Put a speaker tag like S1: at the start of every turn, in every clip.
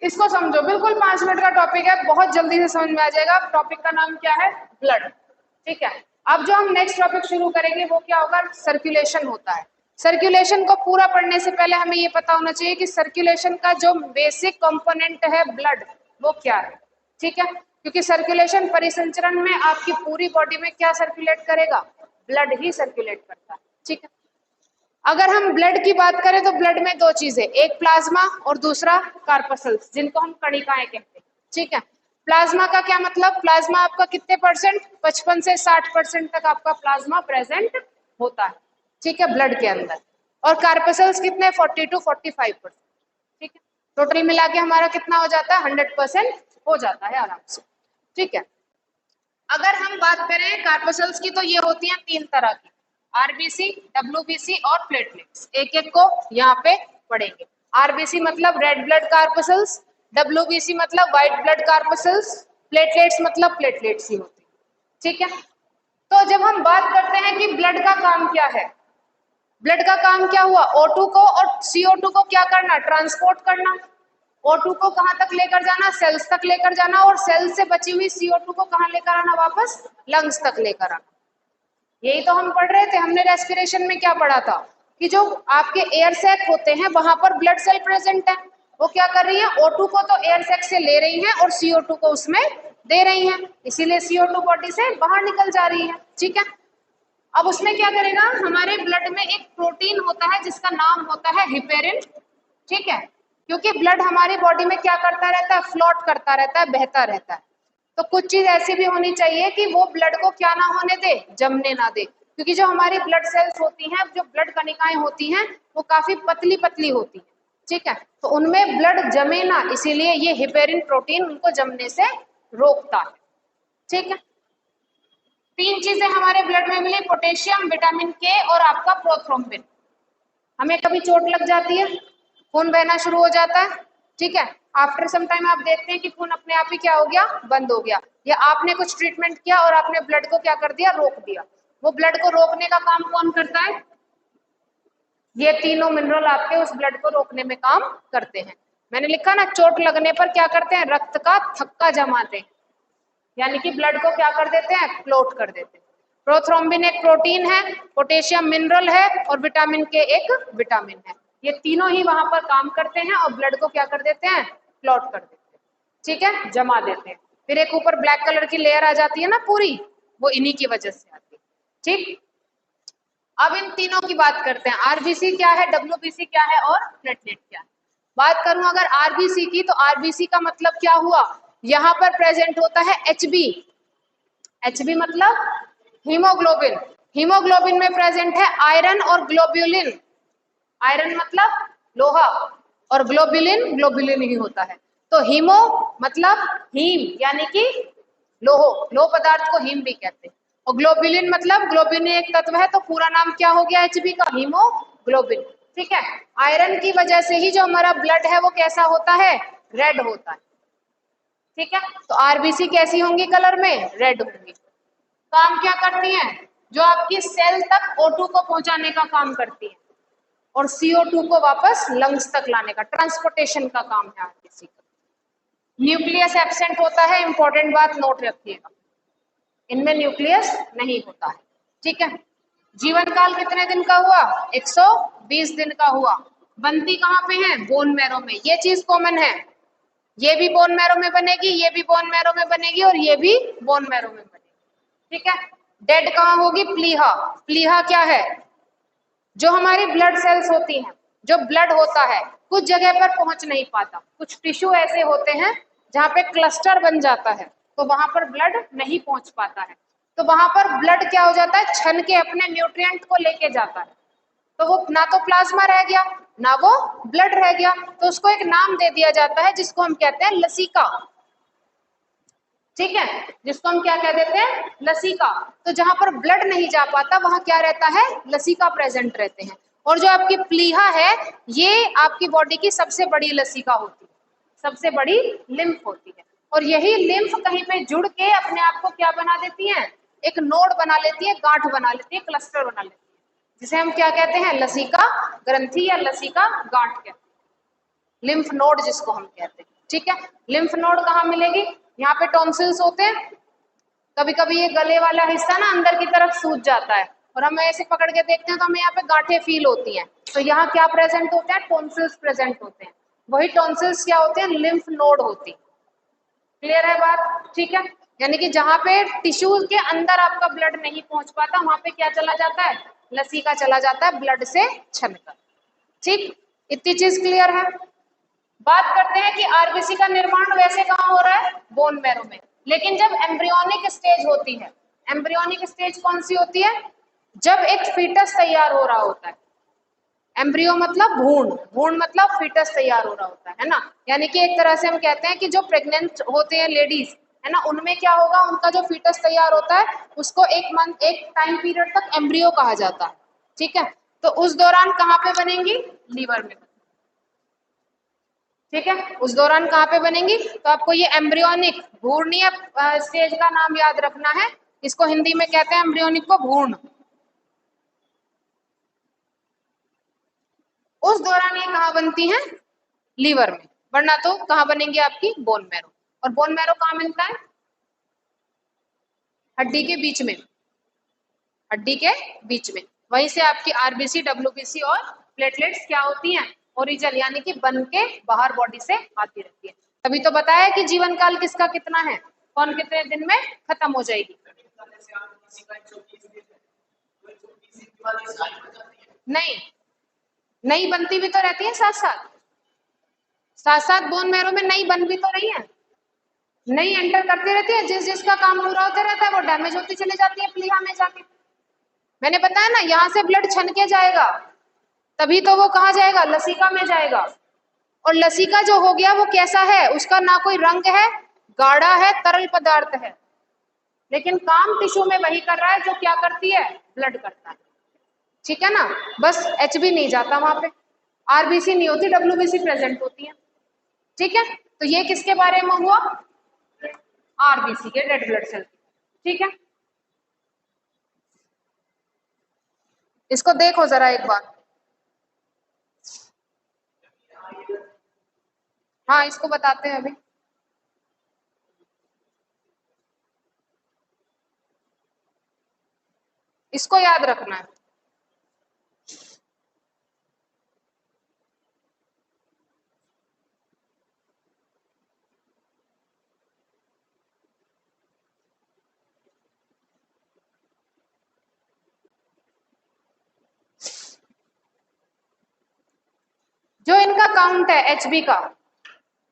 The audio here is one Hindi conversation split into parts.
S1: इसको समझो, बिल्कुल 5 मिनट का टॉपिक है, बहुत जल्दी से समझ में आ जाएगा। टॉपिक का नाम क्या है? ब्लड। ठीक है, अब जो हम नेक्स्ट टॉपिक शुरू करेंगे वो क्या होगा? सर्कुलेशन होता है। सर्कुलेशन को पूरा पढ़ने से पहले हमें ये पता होना चाहिए कि सर्कुलेशन का जो बेसिक कंपोनेंट है ब्लड, वो क्या है। ठीक है, क्योंकि सर्कुलेशन परिसंचरण में आपकी पूरी बॉडी में क्या सर्कुलेट करेगा? ब्लड ही सर्कुलेट करता है। ठीक है, अगर हम ब्लड की बात करें तो ब्लड में दो चीजें, एक प्लाज्मा और दूसरा कार्पसल्स, जिनको हम कणिकाएं कहते हैं। ठीक है, प्लाज्मा का क्या मतलब? प्लाज्मा आपका कितने परसेंट? 55 से 60% तक आपका प्लाज्मा प्रेजेंट होता है। ठीक है, ब्लड के अंदर। और कार्पसल्स कितने? 40 to 45%। ठीक है, टोटल मिला के हमारा कितना हो जाता है? 100% हो जाता है आराम से। ठीक है, अगर हम बात करें कार्पसल्स की तो ये होती हैं 3 तरह की, आरबीसी, डब्ल्यूबीसी और प्लेटलेट्स। एक एक को यहाँ पे पढ़ेंगे। आरबीसी मतलब रेड ब्लड कार्पसल्स, डब्ल्यूबीसी मतलब व्हाइट ब्लड कार्पसल्स, प्लेटलेट्स मतलब प्लेटलेट्स ही होती है। ठीक है, तो जब हम बात करते हैं कि ब्लड का काम क्या है, ब्लड का काम क्या हुआ? O2 को और CO2 को क्या करना? ट्रांसपोर्ट करना। O2 को कहां तक लेकर जाना? सेल्स तक लेकर जाना, और सेल से बची हुई CO2 को कहां लेकर आना? वापस लंग्स तक लेकर आना। यही तो हम पढ़ रहे थे। हमने रेस्पिरेशन में क्या पढ़ा था कि जो आपके एयर सैक होते हैं वहां पर ब्लड सेल प्रेजेंट है, वो क्या कर रही है? O2 को तो एयर सैक से ले रही है और CO2 को उसमें दे रही है, इसीलिए CO2 बॉडी से बाहर निकल जा रही है। ठीक है, अब उसमें क्या करेगा? हमारे ब्लड में एक प्रोटीन होता है जिसका नाम होता है हिपेरिन। ठीक है, क्योंकि ब्लड हमारी बॉडी में क्या करता रहता है? फ्लोट करता रहता है, बहता रहता है। तो कुछ चीज ऐसी भी होनी चाहिए कि वो ब्लड को क्या ना होने दे? जमने ना दे। क्योंकि जो हमारी ब्लड सेल्स होती हैं, जो ब्लड कणिकाएं होती हैं, वो काफी पतली पतली होती हैं। ठीक है, तो उनमें ब्लड जमे ना, इसीलिए ये हिपेरिन प्रोटीन उनको जमने से रोकता है। ठीक है, 3 चीजें हमारे ब्लड में मिली, पोटेशियम, विटामिन के और आपका प्रोथ्रोम्बिन। हमें कभी चोट लग जाती है, खून बहना शुरू हो जाता है। ठीक है, आफ्टर सम टाइम आप देखते हैं कि खून अपने आप ही क्या हो गया? बंद हो गया, या आपने कुछ ट्रीटमेंट किया और आपने ब्लड को क्या कर दिया? रोक दिया। वो ब्लड को रोकने का काम कौन करता है? ये तीनों मिनरल आपके उस ब्लड को रोकने में काम करते हैं। मैंने लिखा ना, चोट लगने पर क्या करते हैं? रक्त का थक्का जमाते हैं, यानी कि ब्लड को क्या कर देते हैं? क्लोट कर देते हैं। प्रोथ्रोम्बिन एक प्रोटीन है, पोटेशियम मिनरल है, और विटामिन के एक विटामिन है। ये तीनों ही वहां पर काम करते हैं और ब्लड को क्या कर देते हैं? क्लॉट कर देते हैं। ठीक है, जमा देते हैं। फिर एक ऊपर ब्लैक कलर की लेयर आ जाती है ना पूरी, वो इन्हीं की वजह से आती है। ठीक, अब इन तीनों की बात करते हैं। आरबीसी क्या है, डब्ल्यूबीसी क्या है और प्लेटलेट क्या है। बात करूं अगर आरबीसी की, तो आरबीसी का मतलब क्या हुआ? यहां पर प्रेजेंट होता है एचबी। एचबी मतलब हीमोग्लोबिन। हीमोग्लोबिन में प्रेजेंट है आयरन और ग्लोब्यूलिन। आयरन मतलब लोहा, और ग्लोब्यूलिन ग्लोब्यूलिन ही होता है। तो हीमो मतलब हीम, यानी कि लोहो, लोह पदार्थ को हीम भी कहते हैं। और ग्लोब्यूलिन मतलब ग्लोब्यूलिन एक तत्व है, तो पूरा नाम क्या हो गया एचबी का? हीमोग्लोबिन। ठीक है, आयरन की वजह से ही जो हमारा ब्लड है वो कैसा होता है? रेड होता है। ठीक है, तो आरबीसी कैसी होंगी? कलर में रेड होंगी। काम क्या करती हैं? जो आपकी सेल तक O2 को पहुंचाने का काम करती है, और CO2 को वापस लंग्स तक लाने का, ट्रांसपोर्टेशन का काम है आरबीसी का। न्यूक्लियस एब्सेंट होता है, इंपॉर्टेंट बात नोट रखिएगा, इनमें न्यूक्लियस नहीं होता है। ठीक है, जीवन काल कितने दिन का हुआ? 120 दिन का हुआ। बनती कहाँ पे है? बोन मैरो में। ये चीज कॉमन है, ये भी बोन मैरो में बनेगी, ये भी बोन मैरो में बनेगी, और ये भी बोन मैरो में बनेगी। ठीक है, डेड कहाँ होगी? प्लीहा। प्लीहा क्या है? जो हमारी ब्लड सेल्स होती हैं, जो ब्लड होता है कुछ जगह पर पहुंच नहीं पाता, कुछ टिश्यू ऐसे होते हैं जहाँ पे क्लस्टर बन जाता है, तो वहां पर ब्लड नहीं पहुंच पाता है। तो वहां पर ब्लड क्या हो जाता है? छन के अपने न्यूट्रिएंट को लेके जाता है। तो वो ना तो प्लाज्मा रह गया, ना वो ब्लड रह गया, तो उसको एक नाम दे दिया जाता है जिसको हम कहते हैं लसिका। ठीक है, जिसको हम क्या कह देते हैं? लसिका। तो जहां पर ब्लड नहीं जा पाता वहां क्या रहता है? लसिका प्रेजेंट रहते हैं। और जो आपकी प्लीहा है, ये आपकी बॉडी की सबसे बड़ी लसिका होती है, सबसे बड़ी लिम्फ होती है। और यही लिम्फ कहीं पे जुड़ के अपने आप को क्या बना देती है? एक नोड बना लेती है, गांठ बना लेती है, क्लस्टर बना लेती है, जिसे हम क्या कहते हैं? लसिका ग्रंथि या लसिका गांठ कहते हैं, लिम्फ नोड जिसको हम कहते हैं। ठीक है। लिम्फ नोड कहाँ मिलेगी? यहाँ पे टॉन्सिल्स होते हैं, कभी कभी ये गले वाला हिस्सा ना अंदर की तरफ सूज जाता है और हम ऐसे पकड़ के देखते हैं तो हमें यहाँ पे गांठें फील होती हैं, तो यहाँ क्या प्रेजेंट होते हैं? टॉन्सिल्स प्रेजेंट होते हैं। वही टॉन्सिल्स क्या होते हैं? लिम्फ नोड होती है। क्लियर है बात? ठीक है। यानी कि जहाँ पे टिश्यू के अंदर आपका ब्लड नहीं पहुंच पाता वहां पे क्या चला जाता है? लसीका चला जाता है ब्लड से छनकर। ठीक, इतनी चीज क्लियर है। बात करते हैं कि आरबीसी का निर्माण वैसे कहाँ हो रहा है? बोन मैरो में। लेकिन जब एम्ब्रियोनिक स्टेज होती है, एम्ब्रियोनिक स्टेज कौन सी होती है? जब एक फीटस तैयार हो रहा होता है। एम्ब्रियो मतलब भ्रूण, भ्रूण मतलब फीटस तैयार हो रहा होता है ना। यानी कि एक तरह से हम कहते हैं कि जो प्रेग्नेंट होते हैं लेडीज, है ना, उनमें क्या होगा? उनका जो फीटस तैयार होता है उसको एक मंथ, एक टाइम पीरियड तक एम्ब्रियो कहा जाता है। ठीक है, तो उस दौरान कहाँ पे बनेंगी? लीवर में। ठीक है, उस दौरान कहाँ पे बनेंगी? तो आपको ये एम्ब्रियोनिक भ्रूणीय स्टेज का नाम याद रखना है। इसको हिंदी में कहते हैं एम्ब्रियोनिक को भ्रूण। उस दौरान ये कहाँ बनती हैं? लीवर में, वरना तो कहाँ बनेंगी? आपकी बोन मैरो। और बोन मैरो कहाँ मिलता है? हड्डी के बीच में, हड्डी के बीच में। वहीं से आपकी आरबीसी, डब्ल्यूबीसी और प्लेटलेट्स क्या होती हैं? ओरिजिनल, यानी कि बन के बाहर बॉडी से आती रहती है। तभी तो बताया कि जीवन काल किसका कितना है, कौन कितने दिन में खत्म हो जाएगी। नहीं, नई बनती भी तो रहती है साथ साथ, साथ साथ बोन मैरो में नई बन भी तो रही है, नई एंटर करती रहती है। जिस जिसका काम पूरा होता रहता है वो डैमेज होती चली जाती है प्लीहा में जाके। मैंने बताया ना, यहाँ से ब्लड छन के जाएगा तभी तो वो कहाँ जाएगा? लसीका में जाएगा। और लसीका जो हो गया वो कैसा है? उसका ना कोई रंग है, गाढ़ा है, तरल पदार्थ है, लेकिन काम टिश्यू में वही कर रहा है जो क्या करती है? ब्लड करता है। ठीक है ना, बस एचबी नहीं जाता वहां पे, आरबीसी नहीं होती, डब्ल्यूबीसी प्रेजेंट होती है। ठीक है, तो ये किसके बारे में हुआ? आरबीसी के, रेड ब्लड सेल। ठीक है, इसको देखो जरा एक बार। हाँ, इसको बताते हैं अभी। इसको याद रखना है। जो इनका काउंट है एचबी का,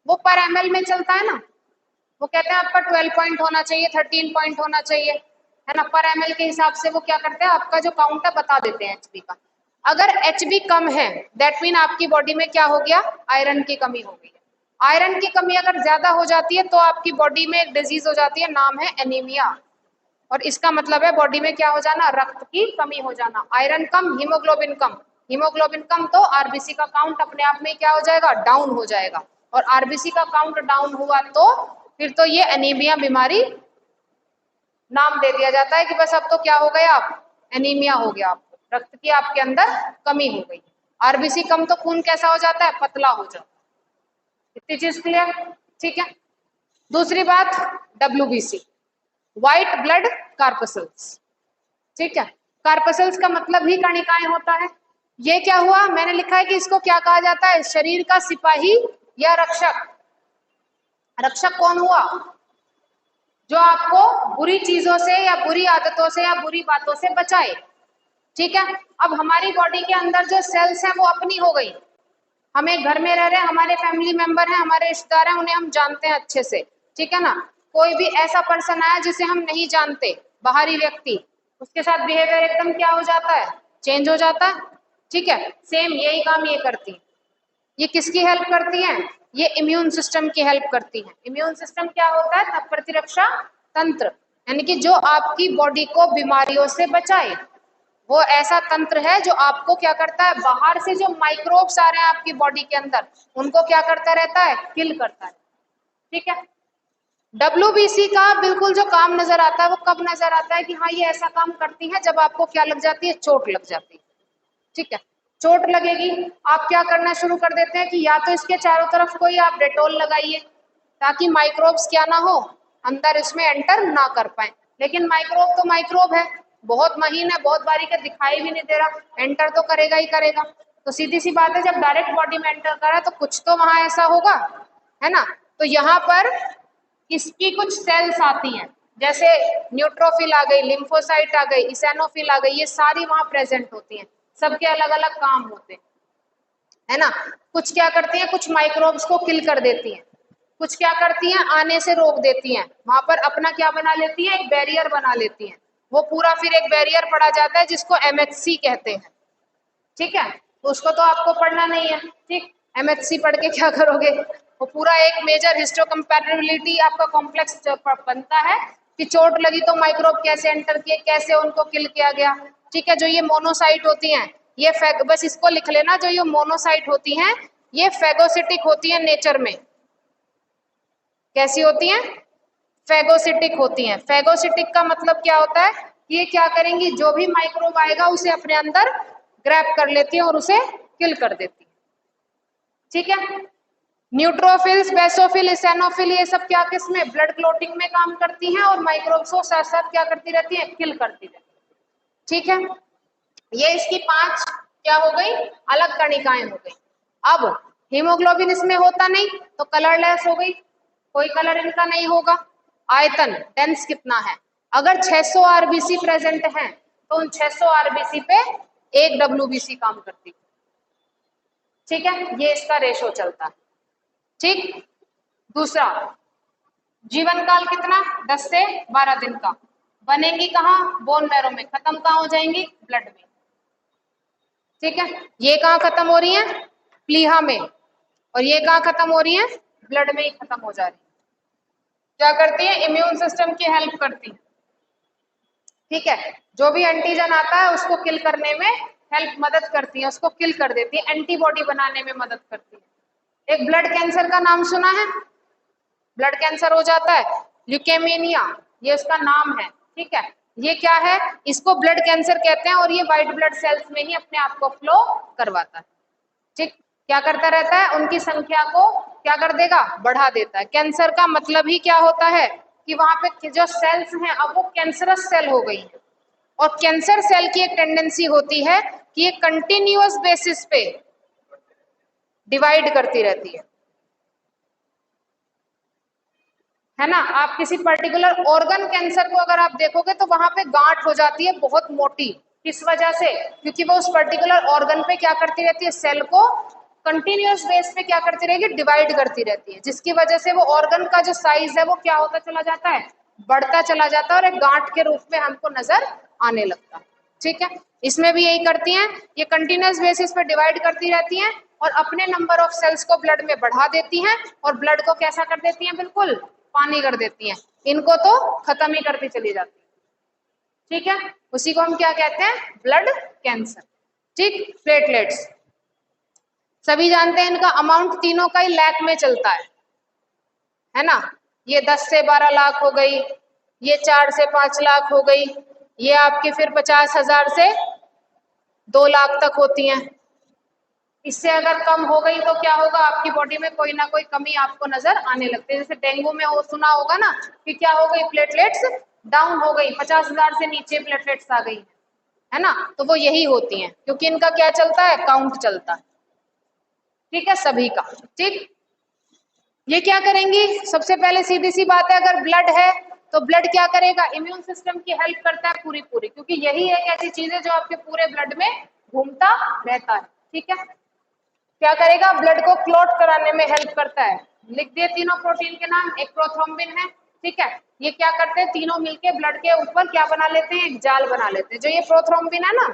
S1: वो पर एमएल में चलता है ना। वो कहते हैं आपका 12 पॉइंट होना चाहिए, 13 पॉइंट होना चाहिए, है ना। पर एमएल के हिसाब से वो क्या करते हैं? आपका जो काउंट है बता देते हैं एचबी का। अगर एचबी कम है दैट मीन आपकी बॉडी में क्या हो गया? आयरन की कमी हो गई है। आयरन की कमी अगर ज्यादा हो जाती है तो आपकी बॉडी में एक डिजीज हो जाती है, नाम है एनीमिया। और इसका मतलब है बॉडी में क्या हो जाना? रक्त की कमी हो जाना। आयरन कम, हीमोग्लोबिन कम, हीमोग्लोबिन कम तो आरबीसी का काउंट अपने आप में क्या हो जाएगा? डाउन हो जाएगा। और आरबीसी का काउंट डाउन हुआ तो फिर तो ये एनीमिया बीमारी नाम दे दिया जाता है कि बस अब तो क्या हो गया? आप एनीमिया हो गया, आपको रक्त की आपके अंदर कमी हो गई। आरबीसी कम तो खून कैसा हो जाता है? पतला हो जाता है। इतनी चीज क्लियर? ठीक है, दूसरी बात डब्ल्यूबीसी, व्हाइट ब्लड कार्पसल्स। ठीक है, कार्पसल्स का मतलब ही कणिकाएं होता है। ये क्या हुआ? मैंने लिखा है कि इसको क्या कहा जाता है? शरीर का सिपाही या रक्षक। रक्षक कौन हुआ? जो आपको बुरी चीजों से या बुरी आदतों से या बुरी बातों से बचाए। ठीक है, अब हमारी बॉडी के अंदर जो सेल्स हैं वो अपनी हो गई, हमें घर में रह रहे हैं, हमारे फैमिली मेंबर हैं, हमारे रिश्तेदार हैं, उन्हें हम जानते हैं अच्छे से। ठीक है ना, कोई भी ऐसा पर्सन आया जिसे हम नहीं जानते, बाहरी व्यक्ति, उसके साथ बिहेवियर एकदम क्या हो जाता है? चेंज हो जाता है। ठीक है, सेम यही काम ये करती है। ये किसकी हेल्प करती हैं? ये इम्यून सिस्टम की हेल्प करती हैं। इम्यून सिस्टम क्या होता है? प्रतिरक्षा तंत्र, यानी कि जो आपकी बॉडी को बीमारियों से बचाए। वो ऐसा तंत्र है जो आपको क्या करता है? बाहर से जो माइक्रोब्स आ रहे हैं आपकी बॉडी के अंदर, उनको क्या करता रहता है? किल करता है। ठीक है, डब्ल्यूबीसी का बिल्कुल जो काम नजर आता है वो कब नजर आता है? कि हाँ ये ऐसा काम करती है जब आपको क्या लग जाती है? चोट लग जाती है। ठीक है, चोट लगेगी, आप क्या करना शुरू कर देते हैं कि या तो इसके चारों तरफ कोई आप डेटॉल लगाइए ताकि माइक्रोब्स क्या ना हो, अंदर इसमें एंटर ना कर पाए। लेकिन माइक्रोब तो माइक्रोब है, बहुत महीन है, बहुत बारीक है, दिखाई भी नहीं दे रहा, एंटर तो करेगा ही करेगा। तो सीधी सी बात है, जब डायरेक्ट बॉडी में एंटर कर रहा है तो कुछ तो वहां ऐसा होगा, है ना। तो यहाँ पर इसकी कुछ सेल्स आती हैं, जैसे न्यूट्रोफिल आ गई, लिम्फोसाइट आ गई, इसेनोफिल आ गई, ये सारी वहां प्रेजेंट होती हैं, सबके अलग अलग काम होते हैं, है ना। कुछ क्या करती हैं, कुछ माइक्रोब्स को किल कर देती हैं, कुछ क्या करती हैं, आने से रोक देती हैं, वहां पर अपना क्या बना लेती हैं, एक बैरियर बना लेती हैं। वो पूरा फिर एक बैरियर पढ़ा जाता है जिसको एमएचसी कहते हैं, ठीक है। तो उसको तो आपको पढ़ना नहीं है, ठीक। एमएचसी पढ़ के क्या करोगे, वो पूरा एक मेजर हिस्टोकम्पैटिबिलिटी आपका कॉम्प्लेक्स बनता है कि चोट लगी तो माइक्रोब कैसे एंटर किए, कैसे उनको किल किया गया, ठीक है। जो ये मोनोसाइट होती हैं, ये बस इसको लिख लेना, जो ये मोनोसाइट होती हैं ये फेगोसिटिक होती है नेचर में। कैसी होती हैं, फेगोसिटिक होती हैं। फेगोसिटिक का मतलब क्या होता है, ये क्या करेंगी, जो भी माइक्रोब आएगा उसे अपने अंदर ग्रैब कर लेती है और उसे किल कर देती है, ठीक है। न्यूट्रोफिल्स, बेसोफिल, इसेनोफिल, ये सब क्या किसमें, ब्लड क्लोटिंग में काम करती हैं और माइक्रोब्स को साथ साथ क्या करती रहती है, किल करती रहती है, ठीक है। ये इसकी 5 क्या हो गई, अलग कणिकाएं हो गई। अब हीमोग्लोबिन इसमें होता नहीं तो कलरलेस हो गई, कोई कलर इनका नहीं होगा। आयतन डेंस कितना है, अगर 600 आरबीसी प्रेजेंट है तो उन 600 आरबीसी पे 1 डब्ल्यूबीसी काम करती है, ठीक है। ये इसका रेशो चलता है, ठीक। दूसरा, जीवन काल कितना, 10 से 12 दिन का। बनेंगी कहाँ, बोन मैरो में, खत्म कहाँ हो जाएंगी, ब्लड में, ठीक है। ये कहाँ खत्म हो रही है, प्लीहा में, और ये कहाँ खत्म हो रही है, ब्लड में ही खत्म हो जा रही है। क्या करती है, इम्यून सिस्टम की हेल्प करती है, ठीक है। जो भी एंटीजन आता है उसको किल करने में हेल्प मदद करती है, उसको किल कर देती है, एंटीबॉडी बनाने में मदद करती है। एक ब्लड कैंसर का नाम सुना है, ब्लड कैंसर हो जाता है, ल्यूकेमिया, ये उसका नाम है, ठीक है। ये क्या है, इसको ब्लड कैंसर कहते हैं और ये व्हाइट ब्लड सेल्स में ही अपने आप को फ्लो करवाता है, ठीक। क्या करता रहता है, उनकी संख्या को क्या कर देगा, बढ़ा देता है। कैंसर का मतलब ही क्या होता है कि वहां पे जो सेल्स हैं अब वो कैंसरस सेल हो गई है, और कैंसर सेल की एक टेंडेंसी होती है कि ये कंटिन्यूअस बेसिस पे डिवाइड करती रहती है ना। आप किसी पर्टिकुलर ऑर्गन कैंसर को अगर आप देखोगे तो वहां पे गांठ हो जाती है बहुत मोटी, किस वजह से, क्योंकि वो उस पर्टिकुलर ऑर्गन पे क्या करती रहती है, सेल को कंटिन्यूअस बेस पे क्या करती रहेगी, डिवाइड करती रहती है, जिसकी वजह से वो ऑर्गन का जो साइज है वो क्या होता चला जाता है, बढ़ता चला जाता है और एक गांठ के रूप में हमको नजर आने लगता है, ठीक है। इसमें भी यही करती हैं, ये कंटिन्यूअस बेसिस पे डिवाइड करती रहती हैं और अपने नंबर ऑफ सेल्स को ब्लड में बढ़ा देती हैं और ब्लड को कैसा कर देती हैं, बिल्कुल पानी कर देती हैं, इनको तो खत्म ही करती चली जाती है, ठीक है। उसी को हम क्या कहते हैं, ब्लड कैंसर, ठीक। प्लेटलेट्स सभी जानते हैं, इनका अमाउंट तीनों का ही लाख में चलता है ना। ये 10 से 12 लाख हो गई, ये 4 से 5 लाख हो गई, ये आपकी फिर 50,000 से 2 लाख तक होती हैं। इससे अगर कम हो गई तो क्या होगा, आपकी बॉडी में कोई ना कोई कमी आपको नजर आने लगती है। जैसे डेंगू में वो सुना होगा ना कि क्या हो गई, प्लेटलेट्स डाउन हो गई, 50,000 से नीचे प्लेटलेट्स आ गई, है ना। तो वो यही होती हैं क्योंकि इनका क्या चलता है, काउंट चलता है, ठीक है, सभी का, ठीक। ये क्या करेंगी, सबसे पहले सीधी सी बात है, अगर ब्लड है तो ब्लड क्या करेगा, इम्यून सिस्टम की हेल्प करता है पूरी पूरी, क्योंकि यही एक ऐसी चीज है जो आपके पूरे ब्लड में घूमता रहता है, ठीक है। क्या करेगा, ब्लड को क्लॉट कराने में हेल्प करता है। लिख दिए तीनों प्रोटीन के नाम, एक प्रोथ्रोम्बिन है, ठीक है। ये क्या करते हैं, तीनों मिलके ब्लड के ऊपर क्या बना लेते हैं, एक जाल बना लेते हैं। जो ये प्रोथ्रोम्बिन है ना,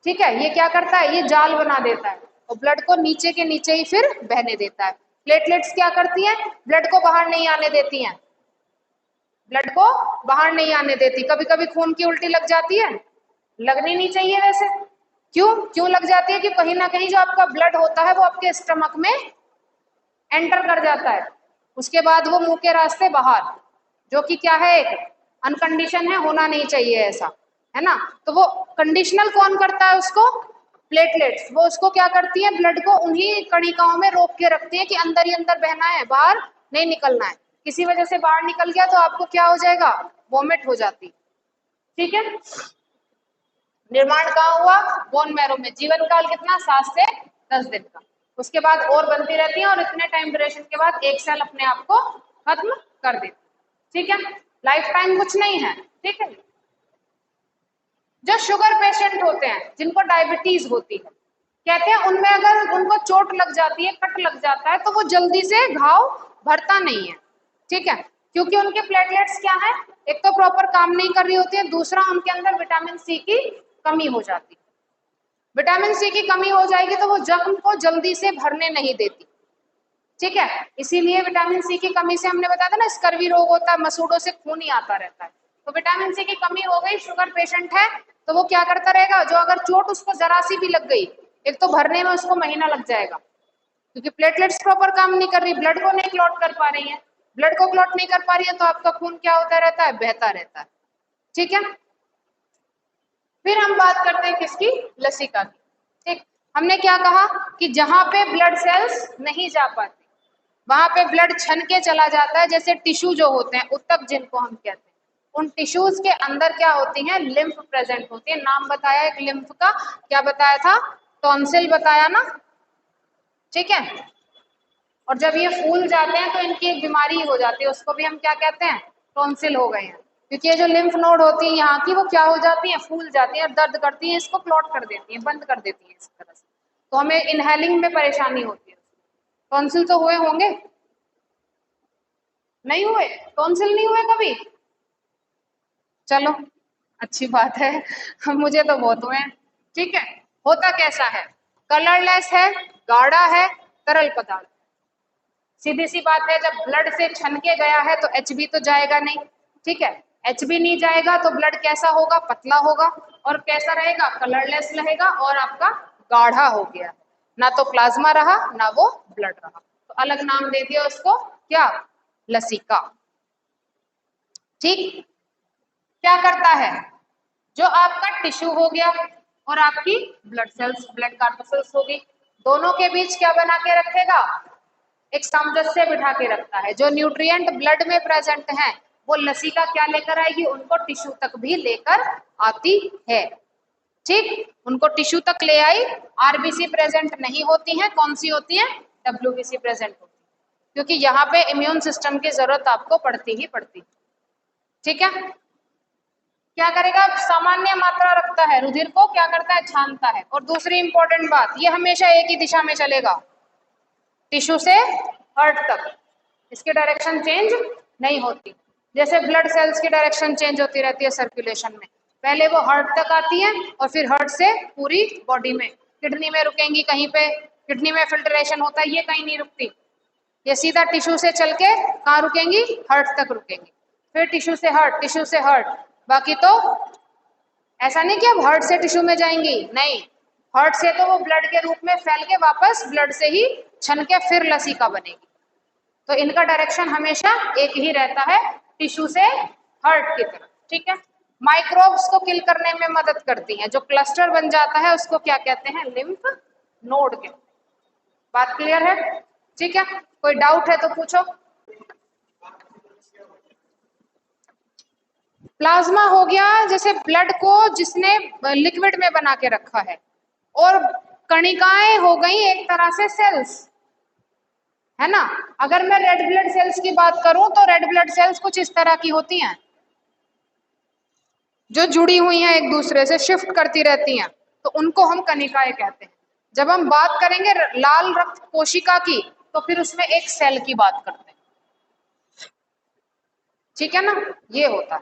S1: ठीक है, ये क्या करता है, ये जाल बना देता है और ब्लड को नीचे के नीचे ही फिर बहने देता है। प्लेटलेट्स क्या करती हैं, ब्लड को बाहर नहीं आने देती हैं, ब्लड को बाहर नहीं आने देती। कभी कभी खून की उल्टी लग जाती है, लगनी नहीं चाहिए वैसे, क्यों क्यों लग जाती है कि कहीं ना कहीं जो आपका ब्लड होता है वो आपके स्टमक में एंटर कर जाता है, उसके बाद वो मुंह के रास्ते बाहर, जो कि क्या है, एक अनकंडीशन है, होना नहीं चाहिए ऐसा, है ना। तो वो कंडीशनल कौन करता है उसको, प्लेटलेट्स, वो उसको क्या करती है, ब्लड को उन्हीं कणिकाओं में रोक के रखती है कि अंदर ही अंदर बहना है, बाहर नहीं निकलना है। किसी वजह से बाहर निकल गया तो आपको क्या हो जाएगा, वोमिट हो जाती। ठीक है, निर्माण कहाँ हुआ, बोन मैरो में। जीवन काल कितना, 7 से 10 दिन का। उसके बाद और बनती रहती है और इतने टाइम ड्यूरेशन के बाद एक सेल अपने आप को खत्म कर देती। ठीक है, लाइफ टाइम कुछ नहीं है। ठीक है, जो शुगर पेशेंट होते हैं, जिनको डायबिटीज होती है, कहते हैं उनमें अगर उनको चोट लग जाती है, कट लग जाता है, तो वो जल्दी से घाव भरता नहीं है। ठीक है, क्योंकि उनके प्लेटलेट्स क्या है, एक तो प्रॉपर काम नहीं कर रही होती है, दूसरा उनके अंदर विटामिन सी की कमी हो जाती है। विटामिन सी की कमी हो जाएगी तो वो जख्म को जल्दी से भरने नहीं देती। ठीक है, इसीलिए विटामिन सी की कमी से हमने बताया था ना, स्कर्वी रोग होता है, मसूड़ों से खून ही आता रहता है। तो विटामिन सी की कमी हो गई, शुगर पेशेंट है, तो वो क्या करता रहेगा, जो अगर चोट उसको जरा सी भी लग गई, एक तो भरने में उसको महीना लग जाएगा, क्योंकि प्लेटलेट्स प्रॉपर काम नहीं कर रही, ब्लड को नहीं क्लॉट कर पा रही है। ब्लड को क्लॉट नहीं कर पा रही है तो आपका खून क्या होता रहता है, बहता रहता है। ठीक है, फिर हम बात करते हैं किसकी, लसिका की। ठीक, हमने क्या कहा कि जहां पे ब्लड सेल्स नहीं जा पाते वहां पे ब्लड छन के चला जाता है। जैसे टिश्यू जो होते हैं, ऊतक जिनको हम कहते हैं, उन टिश्यूज के अंदर क्या होती हैं, लिम्फ प्रेजेंट होती है। नाम बताया एक लिम्फ का, क्या बताया था, टॉन्सिल बताया ना। ठीक है, और जब ये फूल जाते हैं तो इनकी एक बीमारी हो जाती है, उसको भी हम क्या कहते हैं, टॉन्सिल हो गए हैं। क्योंकि ये जो लिम्फ नोड होती है यहाँ की, वो क्या हो जाती है, फूल जाती है, दर्द करती है, इसको क्लॉट कर देती है, बंद कर देती है इस तरह से, तो हमें इनहेलिंग में परेशानी होती है। टॉन्सिल तो हुए होंगे, नहीं हुए, टॉन्सिल नहीं हुए कभी, चलो अच्छी बात है मुझे तो बहुत हुए हैं। ठीक है, होता कैसा है, कलरलेस है, गाढ़ा है, तरल पदार्थ। सीधी सी बात है, जब ब्लड से छन के गया है तो एचबी तो जाएगा नहीं। ठीक है, एचबी नहीं जाएगा तो ब्लड कैसा होगा, पतला होगा, और कैसा रहेगा, कलरलेस रहेगा, और आपका गाढ़ा हो गया, ना तो प्लाज्मा रहा ना वो ब्लड रहा, तो अलग नाम दे दिया उसको, क्या, लसिका। ठीक, क्या करता है, जो आपका टिश्यू हो गया और आपकी ब्लड सेल्स, ब्लड कार्पोसेल्स होगी, दोनों के बीच क्या बना के रखेगा, एक सामंजस्य बिठा के रखता है। जो न्यूट्रिएंट ब्लड में प्रेजेंट हैं वो लसिका क्या लेकर आएगी, उनको टिश्यू तक भी लेकर आती है। ठीक, उनको टिश्यू तक ले आई। आरबीसी प्रेजेंट नहीं होती हैं, कौन सी होती है, डब्ल्यूबीसी प्रेजेंट होती है, क्योंकि यहाँ पे इम्यून सिस्टम की जरूरत आपको पड़ती ही पड़ती। ठीक है, क्या करेगा, सामान्य मात्रा रखता है, रुधिर को क्या करता है, छानता है। और दूसरी इंपॉर्टेंट बात, ये हमेशा एक ही दिशा में चलेगा, टिश्यू से हार्ट तक, इसकी डायरेक्शन चेंज नहीं होती। जैसे ब्लड सेल्स की डायरेक्शन चेंज होती रहती है सर्कुलेशन में, पहले वो हार्ट तक आती है और फिर हार्ट से पूरी बॉडी में, किडनी में रुकेंगी कहीं पे, किडनी में फिल्ट्रेशन होता है, ये कहीं नहीं रुकती, ये सीधा टिश्यू से चल के कहाँ रुकेंगी, हार्ट तक रुकेंगी, फिर टिश्यू से हार्ट, टिश्यू से हार्ट। बाकी तो ऐसा नहीं कि अब हार्ट से टिश्यू में जाएंगी, नहीं, हार्ट से तो वो ब्लड के रूप में फैल के वापस ब्लड से ही छन के फिर लसिका बनेगी। तो इनका डायरेक्शन हमेशा एक ही रहता है, टिश्यू से हार्ट की तरफ। ठीक है, माइक्रोब्स को किल करने में मदद करती हैं, जो क्लस्टर बन जाता है उसको क्या कहते हैं, लिम्फ नोड कहते हैं। बात क्लियर है? ठीक है, कोई डाउट है तो पूछो। प्लाज्मा हो गया जैसे ब्लड को जिसने लिक्विड में बना के रखा है, और कणिकाएं हो गई एक तरह से सेल्स, है ना। अगर मैं रेड ब्लड सेल्स की बात करूं तो रेड ब्लड सेल्स कुछ इस तरह की होती हैं, जो जुड़ी हुई हैं, एक दूसरे से शिफ्ट करती रहती हैं, तो उनको हम कणिकाएं कहते हैं। जब हम बात करेंगे लाल रक्त कोशिका की तो फिर उसमें एक सेल की बात करते हैं। ठीक है ना, ये होता है।